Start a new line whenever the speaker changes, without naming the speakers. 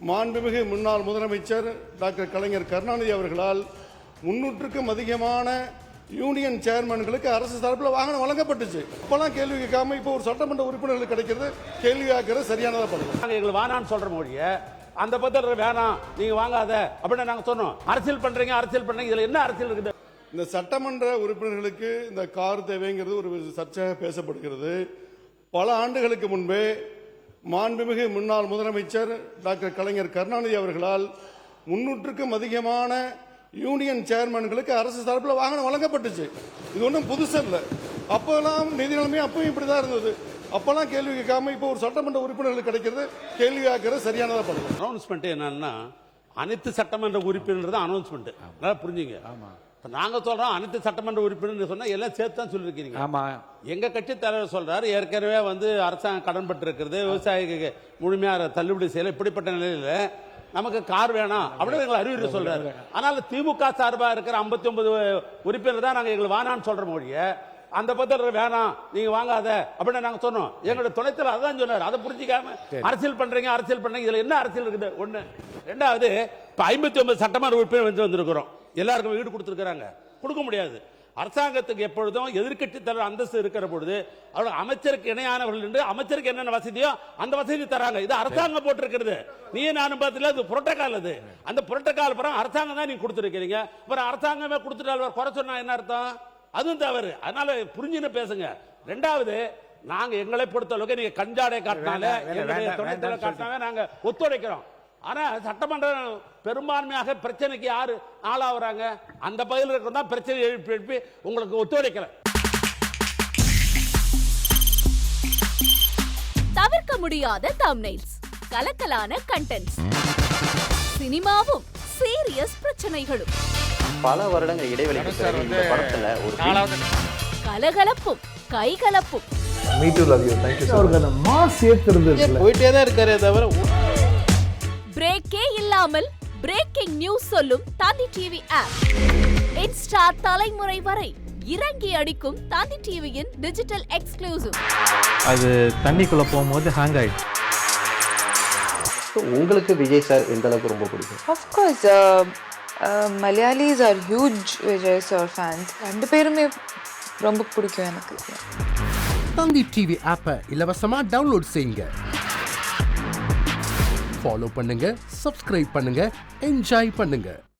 மாண்புமிகு முன்னாள் முதலமைச்சர் டாக்டர் கலைஞர் கருணாநிதி அவர்களால் 300க்கும் அதிகமான யூனியன் சேர்மன்களுக்கு அரசு சார்பில் வாகனம் வழங்கப்பட்டுச்சு. இப்போலாம் கேள்வி கேட்காம இப்போ ஒரு சட்டமன்ற உறுப்பினர்களுக்கு கிடைக்கிறது கேள்வி கேட்கறது சரியானதாக பண்ணுங்க.
நாங்கள் எங்களுக்கு வேணான்னு சொல்ற மொழிய அந்த பத்திரம் வேணாம் நீங்க வாங்காத அப்படின்னு நாங்கள் சொன்னோம். அரசியல் பண்றீங்க இதுல என்ன அரசியல் இருக்குது?
இந்த சட்டமன்ற உறுப்பினர்களுக்கு இந்த கார் தேவைங்கிறது ஒரு சர்ச்சையாக பேசப்படுகிறது. பல ஆண்டுகளுக்கு முன்பே மாண்புமிகு முன்னாள் முதலமைச்சர் டாக்டர் கலைஞர் கருணாநிதி அவர்களால் 300க்கும் அதிகமான யூனியன் சேர்மன்களுக்கு அரசு சார்பில் வாகனம் வழங்கப்பட்டுச்சு. இது ஒன்றும் புதுசு இல்லை. அப்போல்லாம் நிதி நிலைமை அப்பவும் இப்படி தான் இருந்தது. அப்போல்லாம் கேள்வி கேட்காம இப்போ ஒரு சட்டமன்ற உறுப்பினர்களுக்கு கிடைக்கிறது கேள்வி கேட்கறது சரியானதாக பண்ணுங்க.
அனௌன்ஸ்மெண்ட் என்னன்னா அனைத்து சட்டமன்ற உறுப்பினர் தான் அனௌன்ஸ்மெண்ட். நல்லா புரிஞ்சுங்க. நாங்க சொல்றோம் அனைத்து சட்டமன்ற உறுப்பினர் சொன்னா எல்லாம் சேர்த்து தான் சொல்லிருக்கீங்க.
ஆமா,
எங்க கட்சி தலைவர் சொல்றாரு ஏற்கனவே அரசாங்கம் கடன் பட்டு இருக்கிறது, விவசாயிக்கு முழுமையாக தள்ளுபடி செய்யல, இப்படிப்பட்ட நிலையில நமக்கு கார் வேணாம் அப்படின்னு எங்களை அறிவுரை சொல்றாரு. ஆனால் திமுக சார்பா இருக்கிற 59 உறுப்பினர் தான் நாங்க எங்களுக்கு வேணான்னு சொல்ற மொழிய அந்த பத்திரம் வேணாம் நீங்க வாங்காத அப்படின்னு நாங்க சொன்னோம். எங்களோட துணைத்தல அதான் சொன்னார். அதை புரிஞ்சிக்காம அரசியல் பண்றீங்க இதுல என்ன அரசியல் இருக்குது? ஒண்ணு. ரெண்டாவது, இப்ப 59 சட்டமன்ற உறுப்பினர் வந்திருக்கிறோம். எல்லாருக்கும் வீடு கொடுத்திருக்கிறாங்க. கொடுக்க முடியாது. அரசாங்கத்துக்கு எப்பொழுதும் எதிர்க்கட்சி தலைவர் அந்தஸ்து இருக்கிற பொழுது அவர்கள் அமைச்சருக்கு இணையானவர்கள் என்று அமைச்சருக்கு என்னென்ன வசதியோ அந்த வசதி தராங்க. இது அரசாங்கம் போட்டிருக்கிறது. நீ நானும் பார்த்துல அது புரோட்டோகால். அது அந்த புரோட்டோகால் பரம் அரசாங்கம் தான் நீங்க கொடுத்துருக்கீங்க. அப்புறம் அரசாங்கமே கொடுத்துட்டால் குறை சொன்னா என்ன அர்த்தம்? அதுவும் தவறு. அதனால புரிஞ்சுன்னு பேசுங்க. ரெண்டாவது, நாங்க எங்களை பொறுத்த அளவுக்கு நீங்க கஞ்சாடை காட்டினால காட்டினால நாங்க ஒத்துழைக்கிறோம். ஆனா சட்டமன்றம் பெரும்பான்மையாக பிரச்சனைக்கு யாரு ஆளாகிறாங்க? அந்த பகுதியில் இருக்கிறதா பிரச்சனை எழுப்பி உங்களுக்கு ஒத்துழைக்கல.
தவிர்க்க முடியாத தம்ப்நெயில்ஸ், கலக்கலான கண்டென்ட்ஸ், சினிமாவும் சீரியஸ் பிரச்சனைகளும்,
பல வருடங்கள் இடைவெளிக்கு பிறகு இந்த படத்துல ஒரு
கலகலப்பும் கைகலப்பும்,
Me too love you. Thank you so much. Mass ஏத்துறது
போயிட்டே தான் இருக்காரே தவிர
பிரேக்கே இல்லாமல் பிரேக்கிங் நியூஸ் சொல்லும் தந்தி டிவி ஆப். இன்ஸ்டா தலைமுறை வரை இறங்கி அடிக்கும் தந்தி டிவியின் டிஜிட்டல் எக்ஸ்க்ளூசிவ்.
அது தண்ணிக்குள்ள போகும்போது ஹேங் ஆயிடுச்சு.
உங்களுக்கு விஜய் சார் எந்த அளவுக்கு ரொம்ப பிடிக்கும்?
Of course, Malayalis are huge Vijay sir fans. ரெண்டு பேருமே ரொம்ப பிடிக்கும் எனக்கு.
தந்தி டிவி ஆப்பை இலவசமா டவுன்லோட் செய்யுங்க. ஃபாலோ பண்ணுங்க, சப்ஸ்கிரைப் பண்ணுங்க, என்ஜாய் பண்ணுங்க.